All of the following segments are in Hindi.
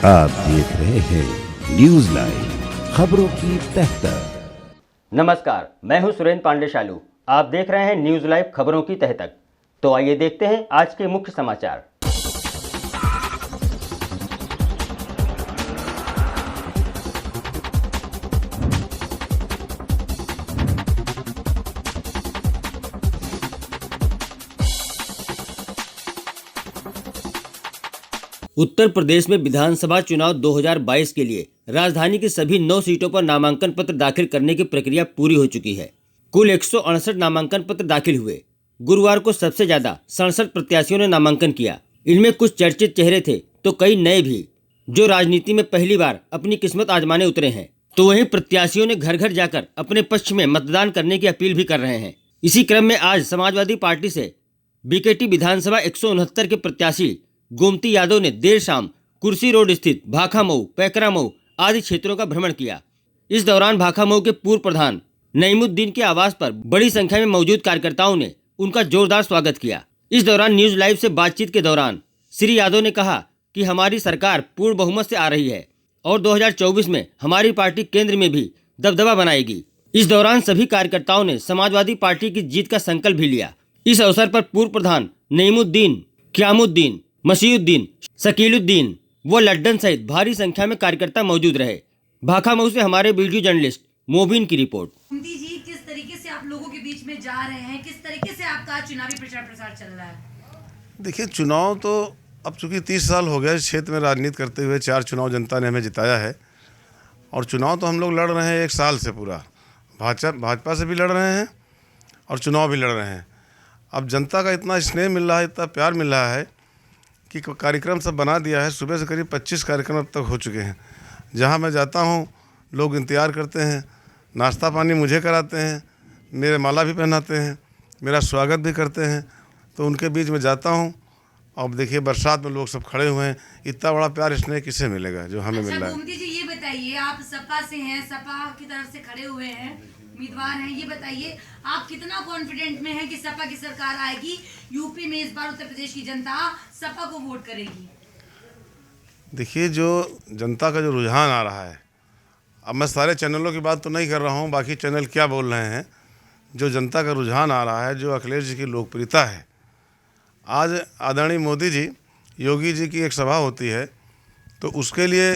आप देख रहे हैं न्यूज लाइव, खबरों की तह तक। नमस्कार, मैं हूं सुरेंद्र पांडे शालू। आप देख रहे हैं न्यूज लाइव खबरों की तह तक। तो आइए देखते हैं आज के मुख्य समाचार। उत्तर प्रदेश में विधानसभा चुनाव 2022 के लिए राजधानी की सभी 9 सीटों पर नामांकन पत्र दाखिल करने की प्रक्रिया पूरी हो चुकी है। कुल 168 नामांकन पत्र दाखिल हुए। गुरुवार को सबसे ज्यादा 67 प्रत्याशियों ने नामांकन किया। इनमें कुछ चर्चित चेहरे थे तो कई नए भी, जो राजनीति में पहली बार अपनी किस्मत आजमाने उतरे हैं। तो वहीं प्रत्याशियों ने घर घर जाकर अपने पक्ष में मतदान करने की अपील भी कर रहे हैं। इसी क्रम में आज समाजवादी पार्टी से बीकेटी विधानसभा 169 के प्रत्याशी गोमती यादव ने देर शाम कुर्सी रोड स्थित भाखा मऊ, पैकरा मऊ आदि क्षेत्रों का भ्रमण किया। इस दौरान भाखा मऊ के पूर्व प्रधान नईमुद्दीन के आवास पर बड़ी संख्या में मौजूद कार्यकर्ताओं ने उनका जोरदार स्वागत किया। इस दौरान न्यूज लाइव से बातचीत के दौरान श्री यादव ने कहा कि हमारी सरकार पूर्ण बहुमत से आ रही है और 2024 में हमारी पार्टी केंद्र में भी दबदबा बनाएगी। इस दौरान सभी कार्यकर्ताओं ने समाजवादी पार्टी की जीत का संकल्प भी लिया। इस अवसर पर पूर्व प्रधान नईमुद्दीन, क्यामुद्दीन, मसीहुद्दीन, शकीलुद्दीन व लड्डन सहित भारी संख्या में कार्यकर्ता मौजूद रहे। भाखा मऊ से हमारे वीडियो जर्नलिस्ट मोबिन की रिपोर्ट। गोमती जी, किस तरीके से आप लोगों के बीच में जा रहे हैं, किस तरीके से आपका चुनावी प्रचार प्रसार चल रहा है? देखिए, चुनाव तो अब चूंकि 30 साल हो गया इस क्षेत्र में राजनीति करते हुए, 4 चुनाव जनता ने हमें जिताया है और चुनाव तो हम लोग लड़ रहे हैं 1 साल से पूरा। भाजपा से भी लड़ रहे हैं और चुनाव भी लड़ रहे हैं। अब जनता का इतना स्नेह मिल रहा है, इतना प्यार मिल रहा है कि कार्यक्रम सब बना दिया है। सुबह से करीब 25 कार्यक्रम अब तक हो चुके हैं। जहां मैं जाता हूं लोग इंतज़ार करते हैं, नाश्ता पानी मुझे कराते हैं, मेरे माला भी पहनाते हैं, मेरा स्वागत भी करते हैं। तो उनके बीच में जाता हूं। अब देखिए, बरसात में लोग सब खड़े हुए हैं। इतना बड़ा प्यार स्नेह किसे मिलेगा जो हमें मिल रहा है। गोमती जी, ये बताइए, आप सपा से हैं, सपा की तरफ से खड़े हुए हैं, उम्मीदवार हैं, ये बताइए आप कितना कॉन्फिडेंट में हैं कि सपा की सरकार आएगी, यूपी में इस बार उत्तर प्रदेश की जनता सपा को वोट करेगी? देखिए, जो जनता का जो रुझान आ रहा है, अब मैं सारे चैनलों की बात तो नहीं कर रहा हूँ, बाकी चैनल क्या बोल रहे हैं, जो जनता का रुझान आ रहा है, जो अखिलेश जी की लोकप्रियता है। आज आदरणीय मोदी जी, योगी जी की एक सभा होती है तो उसके लिए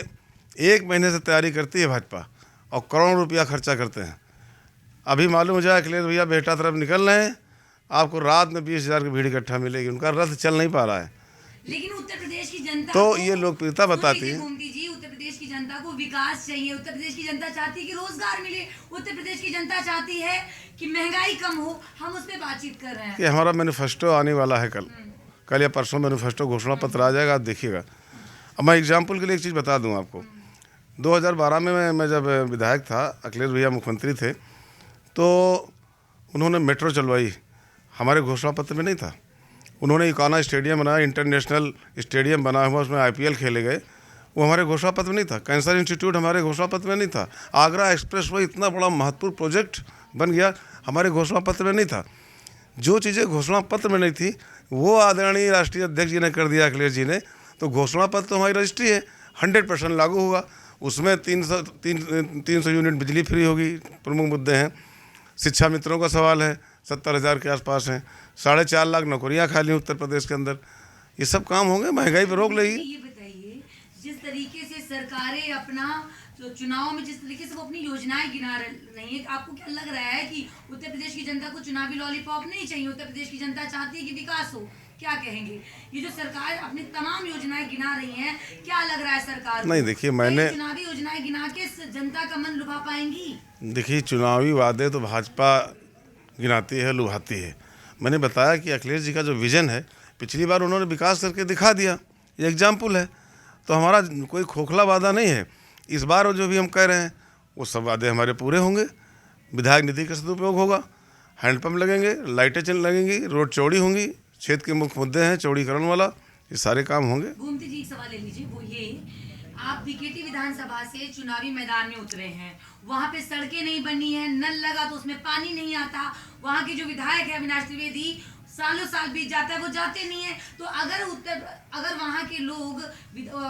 1 महीने से तैयारी करती है भाजपा और करोड़ों रुपया खर्चा करते हैं। अभी मालूम हो जाए अखिलेश भैया बेहटा तरफ निकल रहे हैं, आपको रात में 20,000 की भीड़ इकट्ठा मिलेगी। उनका रथ चल नहीं पा रहा है, लेकिन उत्तर प्रदेश की जनता तो ये लोकप्रियता बताती है। गोमती जी, उत्तर प्रदेश की जनता को विकास चाहिए, उत्तर प्रदेश की जनता चाहती है कि रोजगार मिले, उत्तर प्रदेश की जनता चाहती है कि महंगाई कम हो। हम उस पर बातचीत कर रहे हैं कि हमारा मैनिफेस्टो आने वाला है, कल या परसों मैनिफेस्टो घोषणा पत्र आ जाएगा, आप देखिएगा। अब मैं एग्जाम्पल के लिए एक चीज़ बता दूँ आपको। 2012 में मैं जब विधायक था, अखिलेश भैया मुख्यमंत्री थे, तो उन्होंने मेट्रो चलवाई, हमारे घोषणा पत्र में नहीं था। उन्होंने इकाना स्टेडियम बनाया, इंटरनेशनल स्टेडियम बना हुआ, उसमें IPL खेले गए, वो हमारे घोषणा पत्र में नहीं था। कैंसर इंस्टीट्यूट हमारे घोषणा पत्र में नहीं था। आगरा एक्सप्रेस वे इतना बड़ा महत्वपूर्ण प्रोजेक्ट बन गया, हमारे घोषणा पत्र में नहीं था। जो चीज़ें घोषणा पत्र में नहीं थी वो आदरणीय राष्ट्रीय अध्यक्ष जी ने कर दिया, अखिलेश जी ने। तो घोषणा पत्र तो हमारी रजिस्ट्री है, 100% लागू होगा। उसमें 300 यूनिट बिजली फ्री होगी, प्रमुख मुद्दे हैं। शिक्षा मित्रों का सवाल है, 70,000 के आसपास हैं। 4.5 लाख नौकरियां खाली उत्तर प्रदेश के अंदर। ये सब काम होंगे, महंगाई पर रोक लेगी। ये बताइए, जिस तरीके से सरकारें अपना तो चुनाव में जिस तरीके से वो अपनी योजनाएं गिना रही है, आपको क्या लग रहा है कि उत्तर प्रदेश की जनता को चुनावी लॉलीपॉप नहीं चाहिए? उत्तर प्रदेश की जनता चाहती है कि विकास हो। क्या कहेंगे, ये जो सरकार अपनी तमाम योजनाएं गिना रही है, क्या लग रहा है सरकार को? नहीं, देखिए, मैंने चुनावी योजनाएं गिना के जनता का मन लुभा पाएंगी? देखिए, चुनावी वादे तो भाजपा गिनाती है, लुभाती है। मैंने बताया कि अखिलेश जी का जो विजन है, पिछली बार उन्होंने विकास करके दिखा दिया, ये एग्जाम्पल है। तो हमारा कोई खोखला वादा नहीं है। इस बार जो भी हम कह रहे हैं वो सब वादे हमारे पूरे होंगे। विधायक निधि का सदुपयोग होगा, हैंडपम्प लगेंगे, लाइटें लगेंगी, रोड चौड़ी होंगी, क्षेत्र के मुख्य मुद्दे हैं चौड़ीकरण वाला, ये सारे काम होंगे। गोमती जी, एक सवाल ले लीजिए, वो ये, आप बीकेटी विधानसभा से चुनावी मैदान में उतरे हैं, वहाँ पे सड़कें नहीं बनी है, नल लगा तो उसमें पानी नहीं आता, वहाँ के जो विधायक है अविनाश त्रिवेदी सालों साल बीत जाता है, वो जाते नहीं है। तो अगर वहाँ के लोग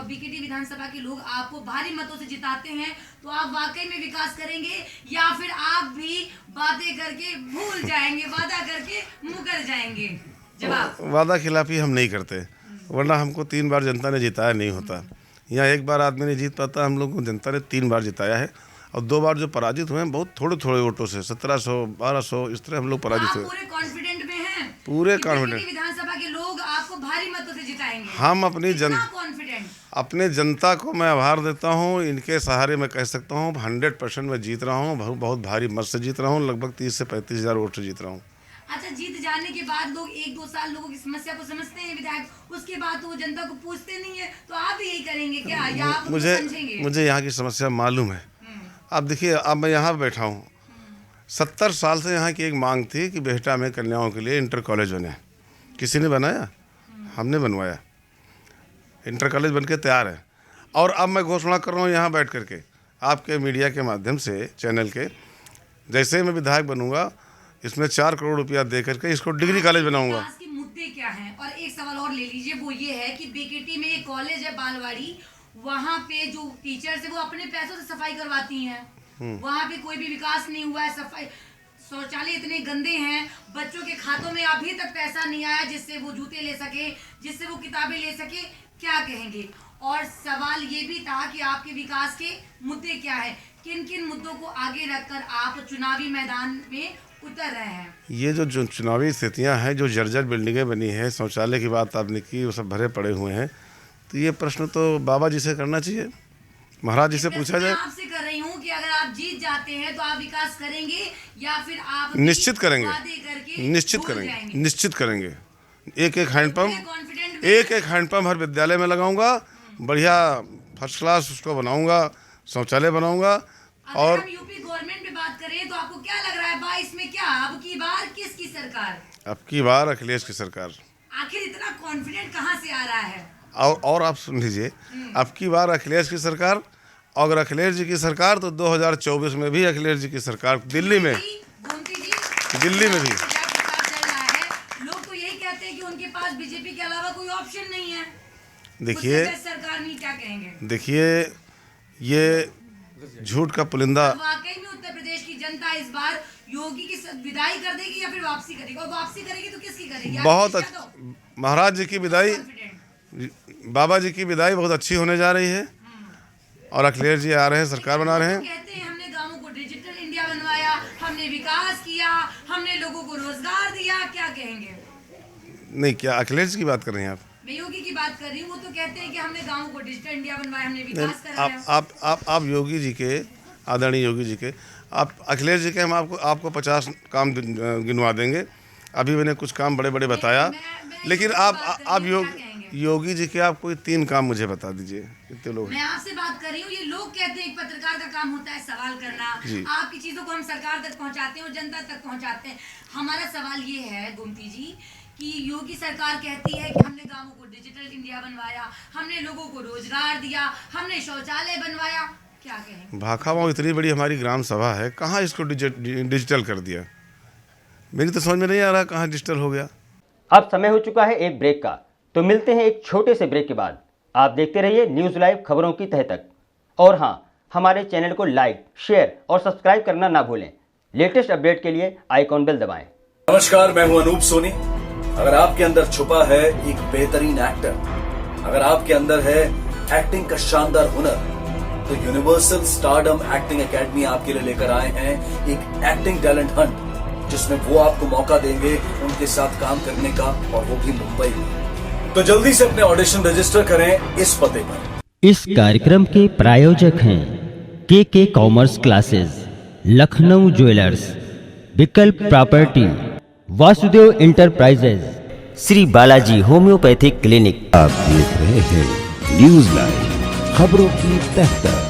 बीकेटी विधानसभा के लोग आपको भारी मतों से जिताते हैं तो आप वाकई में विकास करेंगे या फिर आप भी बातें करके भूल जाएंगे, वादा करके मुकर जाएंगे? जवाब। वादा खिलाफी हम नहीं करते, वरना हमको 3 बार जनता ने जिताया नहीं होता। यहाँ 1 बार आदमी नहीं जीत पाता, हम लोग को जनता ने 3 बार जिताया है और 2 बार जो पराजित हुए हैं बहुत थोड़े थोड़े वोटों से, 1700 1200 इस तरह हम लोग पराजित हुए। पूरे कॉन्फिडेंट में हैं? पूरे कॉन्फिडेंट। विधानसभा के लोग आपको भारी मतों से जिताएंगे? हम अपनी कॉन्फिडेंट? अपने जनता को मैं आभार देता हूँ, इनके सहारे मैं कह सकता हूँ 100% मैं जीत रहा हूँ, बहुत भारी मत से जीत रहा हूँ, लगभग 30 से 35 हज़ार वोट से जीत रहा हूँ। अच्छा, जीत जाने के बाद लोग 1-2 साल लोगों की समस्या को समझते हैं विधायक, उसके बाद तो वो जनता को पूछते नहीं है, तो आप भी यही करेंगे क्या या आप समझेंगे? मुझे यहाँ की समस्या मालूम है। अब देखिए, अब मैं यहाँ बैठा हूँ, 70 साल से यहाँ की एक मांग थी कि बेहटा में कन्याओं के लिए इंटर कॉलेज बने। किसी ने बनाया? हमने बनवाया। इंटर कॉलेज बन के तैयार है और अब मैं घोषणा कर रहा हूँ यहाँ बैठ करके आपके मीडिया के माध्यम से, चैनल के, जैसे मैं विधायक बनूंगा इसमें 4 करोड़ रुपया दे करके इसको डिग्री कॉलेज बनाऊंगा। विकास के मुद्दे क्या हैं? और एक सवाल और ले लीजिए, वो ये है कि बीकेटी में एक कॉलेज है बालवाड़ी, वहाँ पे जो टीचर्स है वो अपने पैसों से सफाई करवाती हैं, वहाँ पे कोई भी विकास नहीं हुआ है। सफाई, शौचालय इतने गंदे हैं, बच्चों के खातों में अभी तक पैसा नहीं आया जिससे वो जूते ले सके, जिससे वो किताबें ले सके। क्या कहेंगे? और सवाल ये भी था कि आपके विकास के मुद्दे क्या है, किन किन मुद्दों को आगे रखकर आप चुनावी मैदान में उतर रहे हैं? ये जो चुनावी स्थितियां हैं, जो जर्जर बिल्डिंगें बनी हैं, शौचालय की बात आपने की, वो सब भरे पड़े हुए हैं, तो ये प्रश्न तो बाबा जी से करना चाहिए, महाराज जी से पूछा जाए। आपसे कर रही हूँ कि अगर आप जीत जाते हैं तो आप विकास करेंगे या फिर आप निश्चित करेंगे, निश्चित करेंगे। एक हैंडपंप हर विद्यालय में लगाऊंगा, बढ़िया फर्स्ट क्लास उसको बनाऊंगा, शौचालय बनाऊंगा। और हम यूपी गवर्नमेंट में बात करें तो आपको क्या लग रहा है 22 में क्या अब की बार किसकी सरकार? अब की बार अखिलेश की सरकार। आखिर इतना कॉन्फिडेंट कहाँ से आ रहा है? और आप सुन लीजिए, अब की बार अखिलेश की सरकार, अगर अखिलेश जी की सरकार तो 2024 में भी अखिलेश जी की सरकार, दिल्ली में भी। लोग तो यही कहते हैं कि उनके पास बीजेपी के अलावा कोई ऑप्शन नहीं है। देखिए सरकार नहीं, क्या कहेंगे? देखिए, ये झूठ का पुलिंदा। वाकई में उत्तर प्रदेश की जनता इस बार योगी की विदाई कर देगी या फिर वापसी करेगी? और वापसी करेगी तो किसकी करेगी? बहुत महाराज जी की विदाई, बाबा जी की विदाई बहुत अच्छी होने जा रही है और अखिलेश जी आ रहे हैं, सरकार बना रहे हैं। कहते हैं हमने गांवों को डिजिटल इंडिया बनवाया, हमने विकास किया, हमने लोगों को रोजगार दिया, क्या कहेंगे? नहीं, क्या अखिलेश जी की बात कर रही हैं आप? मैं योगी की बात कर रही हूँ। वो तो कहते हैं कि हमने गांवों को डिजिटल इंडिया बनवाया, हमने विकास कराया। आप योगी जी के, आदरणीय योगी जी के, आप अखिलेश जी के, हम आपको 50 काम गिनवा देंगे। अभी मैंने कुछ काम बड़े बड़े बताया, लेकिन आप योगी जी के आप कोई 3 काम मुझे बता दीजिए, कितने लोग? मैं आपसे बात कर रही हूँ। ये लोग कहते हैं पत्रकार का काम होता है सवाल करना, आपकी चीजों को हम सरकार तक पहुँचाते हैं और जनता तक पहुँचाते हैं। हमारा सवाल ये है गोमती जी कि योगी सरकार कहती है कि हमने गांवों को डिजिटल इंडिया बनवाया, हमने लोगों को रोजगार दिया, हमने शौचालय बनवाया, क्या कहें? भाखावाओं इतनी बड़ी हमारी ग्राम सभा है, कहाँ इसको डिजिटल कर दिया? मेरी तो समझ में नहीं आ रहा कहाँ डिजिटल हो गया। अब समय हो चुका है एक ब्रेक का, तो मिलते हैं एक छोटे से ब्रेक के बाद। आप देखते रहिए न्यूज़ लाइव खबरों की तह तक। और हाँ, हमारे चैनल को लाइक, शेयर और सब्सक्राइब करना ना भूलें। लेटेस्ट अपडेट के लिए आइकॉन बेल दबाएं। नमस्कार, मैं हूं अनूप सोनी। अगर आपके अंदर छुपा है एक बेहतरीन एक्टर, अगर आपके अंदर है एक्टिंग का शानदार हुनर, तो यूनिवर्सल स्टारडम एक्टिंग एकेडमी आपके लिए लेकर आए हैं एक एक्टिंग टैलेंट हंट, जिसमें वो आपको मौका देंगे उनके साथ काम करने का, और वो भी मुंबई में। तो जल्दी से अपने ऑडिशन रजिस्टर करें इस पते पर। इस कार्यक्रम के प्रायोजक हैं के कॉमर्स क्लासेस, लखनऊ ज्वेलर्स, विकल्प property, Vasudev enterprises, Shri Balaji homeopathic clinic. आप देख रहे हैं न्यूज़ लाइव खबरों की तह तक।